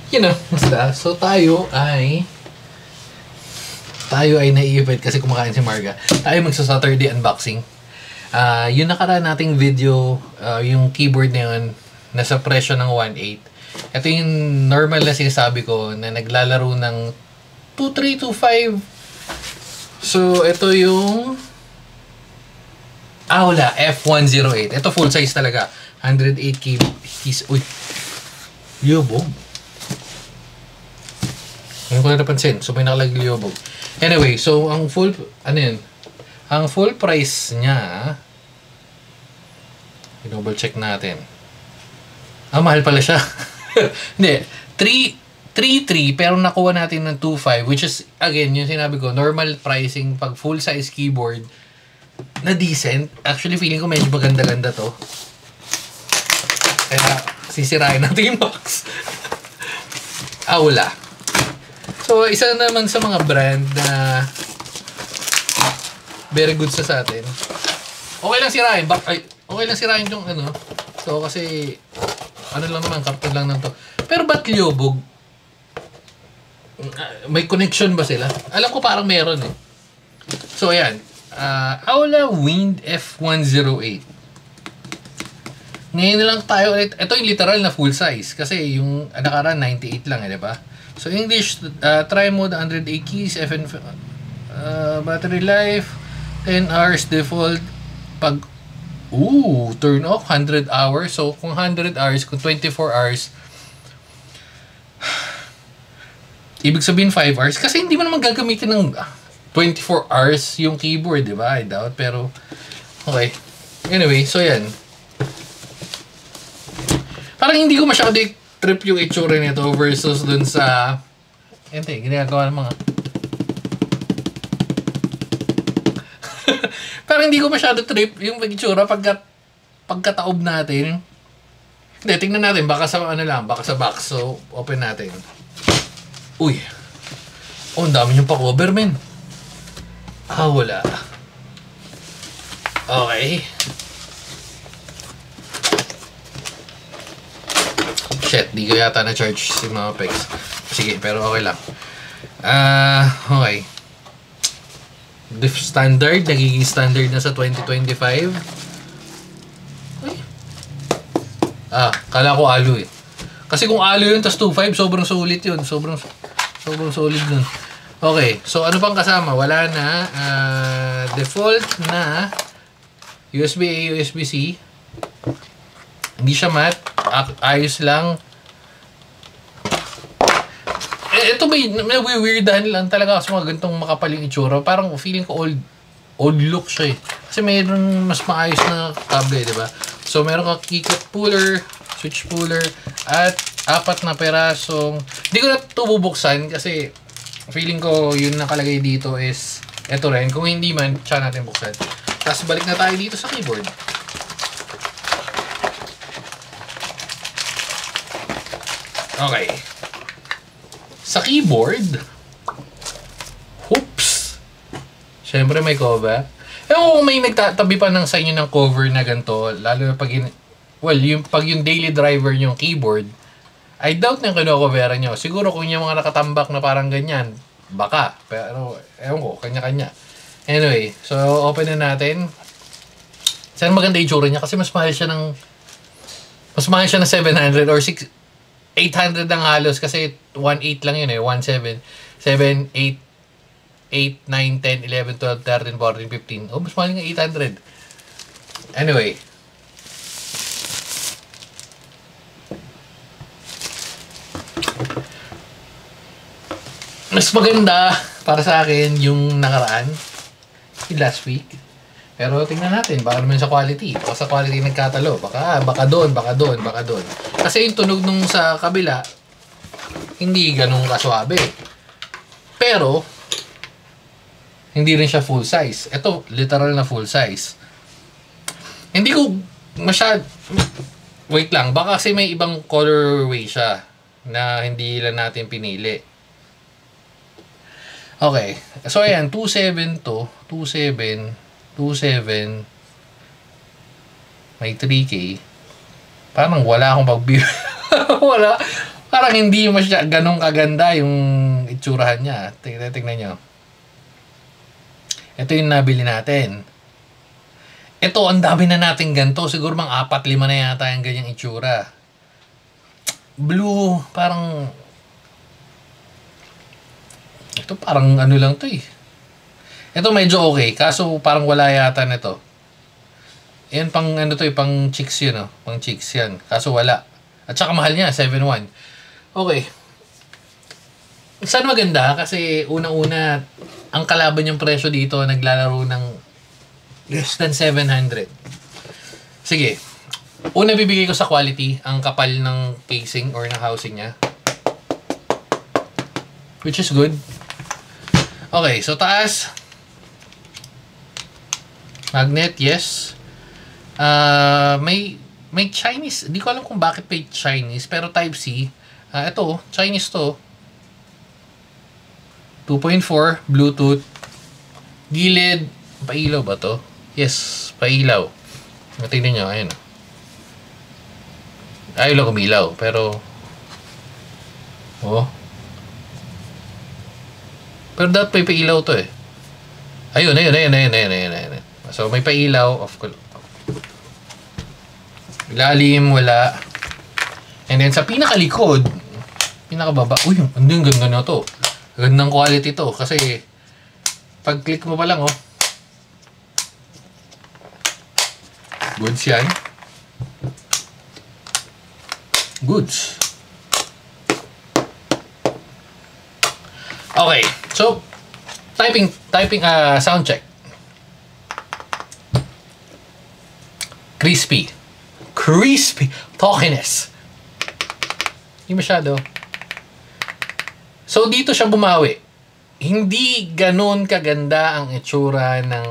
You know, basta. So tayo ay naiipit kasi kumakain si Marga. Tayo magsa-Saturday unboxing. Yung nakaraan nating video, yung keyboard na yun, nasa presyo ng 1.8. Ito yung normal na sinasabi ko na naglalaro ng 2.325. So, ito yung wala, F108. Ito full size talaga. 108 keys. Uy, liyobog. Ngayon ko na napansin. So, may nakalagay liyobog. Anyway, so, ang full, ang full price niya, i-double check natin. Mahal pala siya. Hindi, 3.3 pero nakuha natin ng 2.5, which is, again, yung sinabi ko, normal pricing pag full size keyboard na decent. Actually, feeling ko medyo maganda-ganda to. Kaya, sisirain natin yung box. Wala. So, isa naman sa mga brand na very good sa atin. Okay lang sirain. Okay lang sirain yung ano. So, kasi ano lang naman, karton lang ng to. Pero ba't liyobog? May connection ba sila? Alam ko parang meron eh. So, ayan. Aula Wind F108. Ngayon na lang tayo ulit. Ito yung literal na full size. Kasi yung nakaraan 98 lang eh, diba? So, English, try mode, 108 keys, battery life, 10 hours default. Pag, turn off, 100 hours. So, kung 100 hours, kung 24 hours, ibig sabihin 5 hours. Kasi hindi mo naman gagamitin ng 24 hours yung keyboard, di ba? I doubt. Pero, okay. Anyway, so yan. Parang hindi ko masyado trip yung itsura nito versus dun sa ginagawa ng mga parang hindi ko masyado trip yung itsura pagkataob natin. Hindi, tingnan natin. Baka sa baka sa box. So, open natin. Uy. Ang dami yung pa-cover, men. Wala. Okay. Shit, di ko yata na-charge si mga pegs. Sige, pero okay lang. Okay. Diff standard, nagiging standard na sa 2025. Uy. Kala ko alo eh. Kasi kung alo yun, tas 2.5, sobrang sulit yun. Sobrang sulit nun. Okay, so ano pang kasama? Wala na. Default na USB-A, USB-C. Hindi siya matte. Ayos lang. Ito may weirdahan lang talaga kasi mga ganitong makapaling itsura. Parang feeling ko old look siya eh. Kasi mayroon mas maayos na kable, di ba? So, meron ka keycap puller, switch puller, at 4 na perasong. Hindi ko na ito bubuksan kasi feeling ko yun nakalagay dito is ito rin. Kung hindi man, siya natin buksan. Tapos balik na tayo dito sa keyboard. Okay. Sa keyboard, syempre may cover. Kung may nagtatabi pa ng sa inyo ng cover na ganito, lalo na pag yung daily driver yung keyboard, I doubt na kino-coveran nyo. Siguro kung yung mga nakatambak na parang ganyan, baka. Pero, ewan ko, kanya-kanya. Anyway, so open na natin. Sana maganda yung tsura niya kasi mas mahal siya ng 700 or 800 ang halos kasi 1.8 lang yun eh. 1.7, 7, 8, 8, 9, 10, 11, 12, 13, 14, 15. Mas mahal nga 800. Anyway. Mas maganda para sa akin yung nakaraan. Yung last week. Pero tingnan natin, baka naman sa quality. Baka sa quality nagkatalo. Baka doon. Kasi yung tunog nung sa kabila, hindi ganun kaswabe. Pero, hindi rin siya full size. Ito, literal na full size. Hindi ko wait lang, baka kasi may ibang colorway siya na hindi lang natin pinili. Okay, so ayan, 2.7 to, 2.7, may 3K. Parang wala akong pag-view. Parang hindi ganun kaganda yung itsurahan niya. Tingnan nyo. Ito yung nabili natin. Ito, ang dami na natin ganito. Siguro mga 4-5 na yata yung ganyang itsura. Blue, parang... Ito parang ano lang to eh. Ito medyo okay. Kaso parang wala yata nito. Yan pang ano to eh, pang chicks yun oh. Pang chicks yan. Kaso wala. At saka mahal niya, 7.1. Okay. Saan maganda? Kasi unang-una, ang kalaban yung presyo dito, naglalaro ng less than 700. Sige. Una bibigay ko sa quality, ang kapal ng casing or ng housing niya. Which is good. Okay, so taas. Magnet, yes. May Chinese. Hindi ko alam kung bakit may Chinese, pero Type-C. Ito, Chinese to. 2.4, Bluetooth. Gilid. Pailaw ba to? Yes, pailaw. Tingnan nyo, ayun. Ayaw lang umilaw, pero... Oh. Pero dapat may pailaw to eh. Ayun. So, may pailaw. Of course. Lalim, wala. And then, sa pinakalikod, pinakababa, uy, ang ganda na to. Gandang quality to. Kasi, pag-click mo pa lang, oh. Goods yan. Goods. Okay. So, typing, sound check. Crispy. Talkiness. Hindi masyado. So, dito siya bumawi. Hindi ganun kaganda ang itsura ng...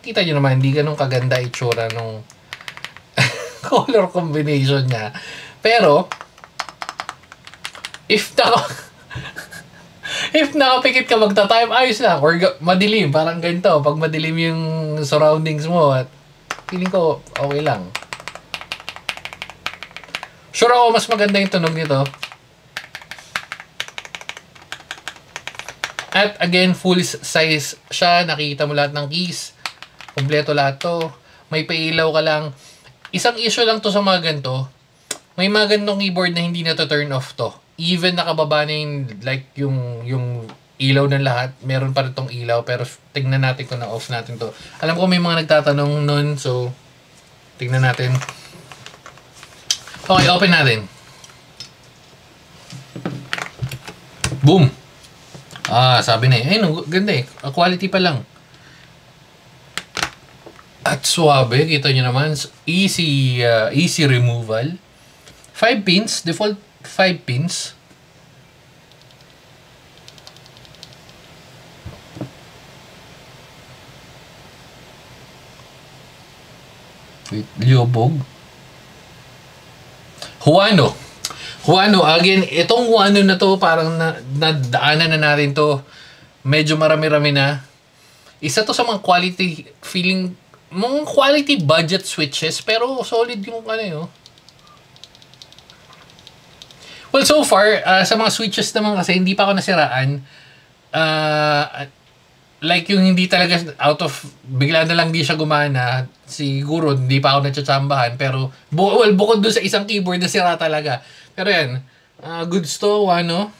Kita nyo naman, hindi ganun kaganda itsura ng color combination niya. Pero, if nakapikit ka magta-type, ayos lang. Or madilim, parang ganito. Pag madilim yung surroundings mo, at feeling ko, okay lang. Sure ako, mas maganda yung tunog nito. At again, full size siya. Nakikita mo lahat ng keys. Kompleto lahat to. May pailaw ka lang. Isang issue lang to sa mga ganito. May mga ganitong keyboard na hindi na to turn off to. Even nakababa na yung, like, yung ilaw ng lahat. Meron pa rin tong ilaw. Pero tingnan natin kung na-off natin to. Alam ko may mga nagtatanong nun. So, tingnan natin. Okay, open natin. Boom! Sabi na eh. Ayun, ganda eh. Quality pa lang. At suabe, kita nyo naman. Easy removal. 5 pins. Default 5 pins. Wait, liobog. Huano, again, itong Huano na to, parang nadaanan na natin to. Medyo marami-rami na. Isa to sa mga quality, mga quality budget switches, pero solid yung ano yun. Well, so far, sa mga switches naman kasi, hindi pa ako nasiraan. Like yung hindi talaga bigla na lang di siya gumana, siguro hindi pa ako natsatsambahan, pero bukod doon sa isang keyboard na sira talaga. Pero yan, goods to, ano.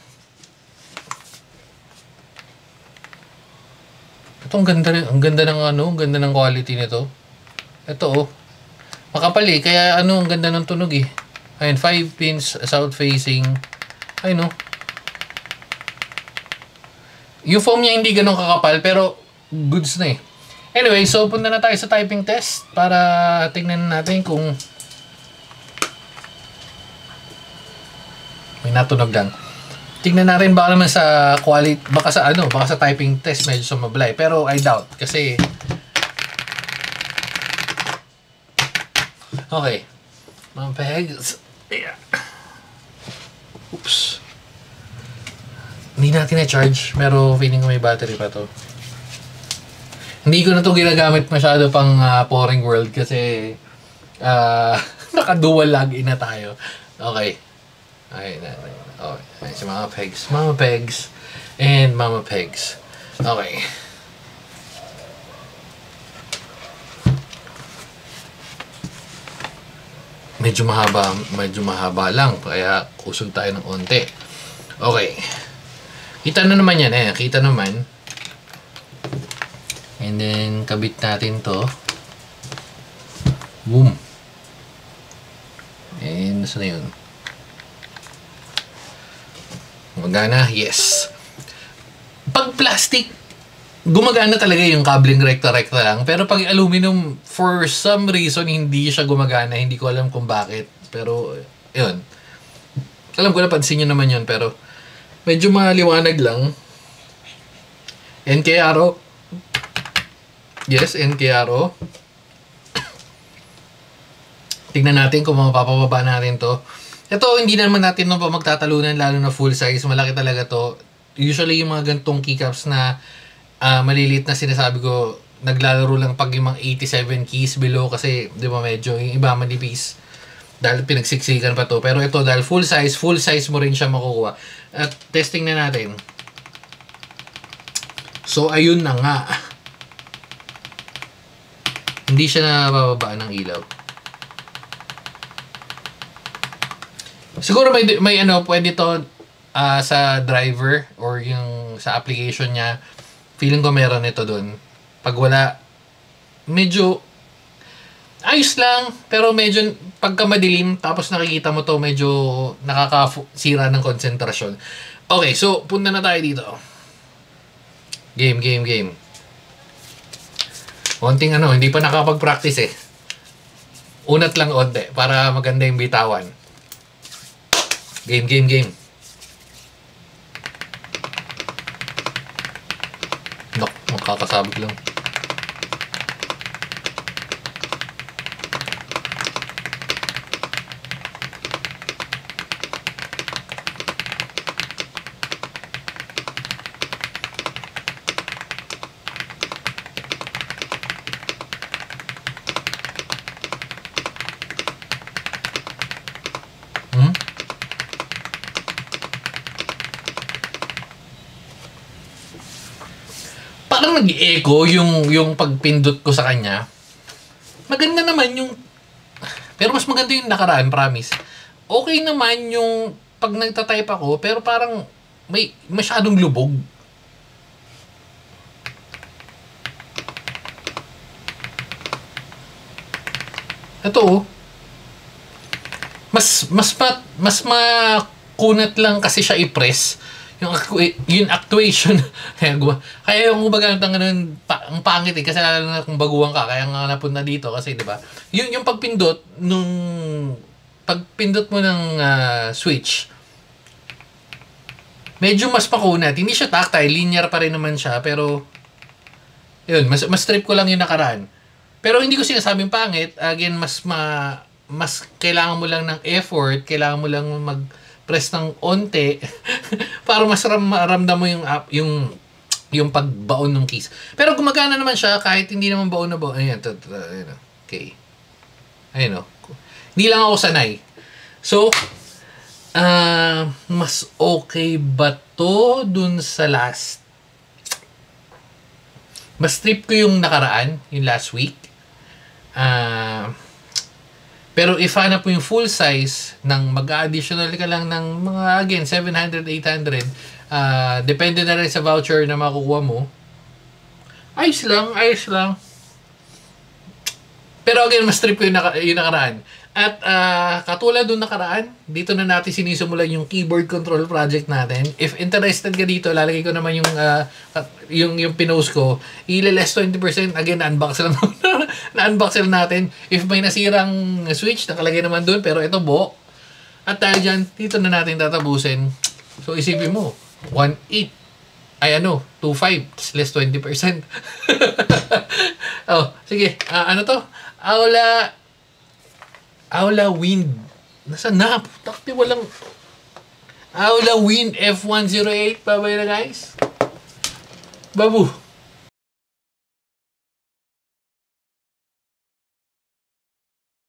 Ito ang ganda ng quality nito. Ito oh. Makapal eh, kaya ang ganda ng tunog eh. Ayun, 5 pins south facing. Ayun oh. Yung foam niya hindi ganun kakapal, pero goods na eh. Anyway, so punta na tayo sa typing test para tingnan natin kung may natunog lang. Tingnan natin baka naman sa quality, baka sa typing test medyo sumablay, pero I doubt kasi okay. Mga pegs. Yeah. Oops. Hindi natin na-charge, pero feeling ko may battery pa to. Hindi ko na to ginagamit masyado pang pouring world kasi naka-dual login na tayo. Okay. Ay, okay. Ay, si Mama Pegs. Mama Pegs. And Mama Pegs. Okay. Medyo mahaba lang. Kaya kusog tayo ng onte. Okay. Kita na naman yan eh. Kita naman. And then, kabit natin to. Boom. And, nasa na yun? Gumagana? Yes. Pag plastic, gumagana talaga yung cabling rekta-rekta lang. Pero pag aluminum, for some reason, hindi siya gumagana. Hindi ko alam kung bakit. Pero, yun. Alam ko, napansin nyo naman yun. Pero, medyo maliwanag lang. NKRO. Yes, NKRO. Tignan natin kung mapapababa natin to. Ito, hindi naman natin nung pa magtatalunan, lalo na full size. Malaki talaga to. Usually, yung mga gantong keycaps na maliliit na sinasabi ko, naglalaro lang pag yung mga 87 keys below kasi, di ba, medyo yung iba manipis. Dahil pinagsiksikan pa to. Pero ito, dahil full size mo rin siya makukuha. At testing na natin. So, ayun na nga. Hindi siya nabababa ng ilaw. Siguro may ano, pwede to sa driver or yung sa application niya. Feeling ko meron ito dun. Pag wala, medyo ayos lang, pero medyo pagka madilim, tapos nakikita mo to, medyo nakakasira ng konsentrasyon. Okay, so punta na tayo dito. Game. Konting ano, hindi pa nakapag-practice eh. Unat lang onte para maganda yung bitawan. Game. Nok, makakasabog lang. Parang nag-echo yung pagpindot ko sa kanya. Maganda naman yung... Pero mas maganda yung nakaraan, promise. Okay naman yung pag nagtatype ako, pero parang may masyadong lubog. Ito, mas makunat lang kasi siya i-press. Yung actuation. Kaya yung kumbaga ang pangit eh. Kasi lalo na kung baguhan ka. Kaya nga napunta dito. Kasi diba? Yung pagpindot, pagpindot mo ng switch, medyo mas pakunat. Hindi siya tactile. Linear pa rin naman siya. Pero, yun. Mas trip ko lang yung nakaraan. Pero hindi ko sinasabing pangit. Again, mas kailangan mo lang ng effort. Kailangan mo lang press ng onte para mas maramdam mo yung pagbaon ng keys. Pero gumagana naman siya kahit hindi naman baon na baon. Ayan, okay. Ayun, hindi lang ako sanay. So, mas okay ba to dun sa last? Mas trip ko yung nakaraan, yung last week. Pero if hanap mo yung full size ng mag-additional ka lang ng mga, again, 700, 800, depende na rin sa voucher na makukuha mo. Ayos lang. Pero again, mas trip ko yung nakaraan. At katulad nung nakaraan, dito na natin sinisimulan yung keyboard control project natin. If interested ka dito, lalagay ko naman yung pinost ko. Less 20%. Again, na-unbox lang natin. If may nasirang switch, nakalagay naman dun. Pero ito buo. At dahil dyan, dito na natin tatapusin. So, isipin mo, 1.8. Ay 2.5. Less 20%. Oh, sige. Ano to? Aula Wind. Nasaan na? Takti walang... Aula Wind F108. Bye-bye na guys. Babu.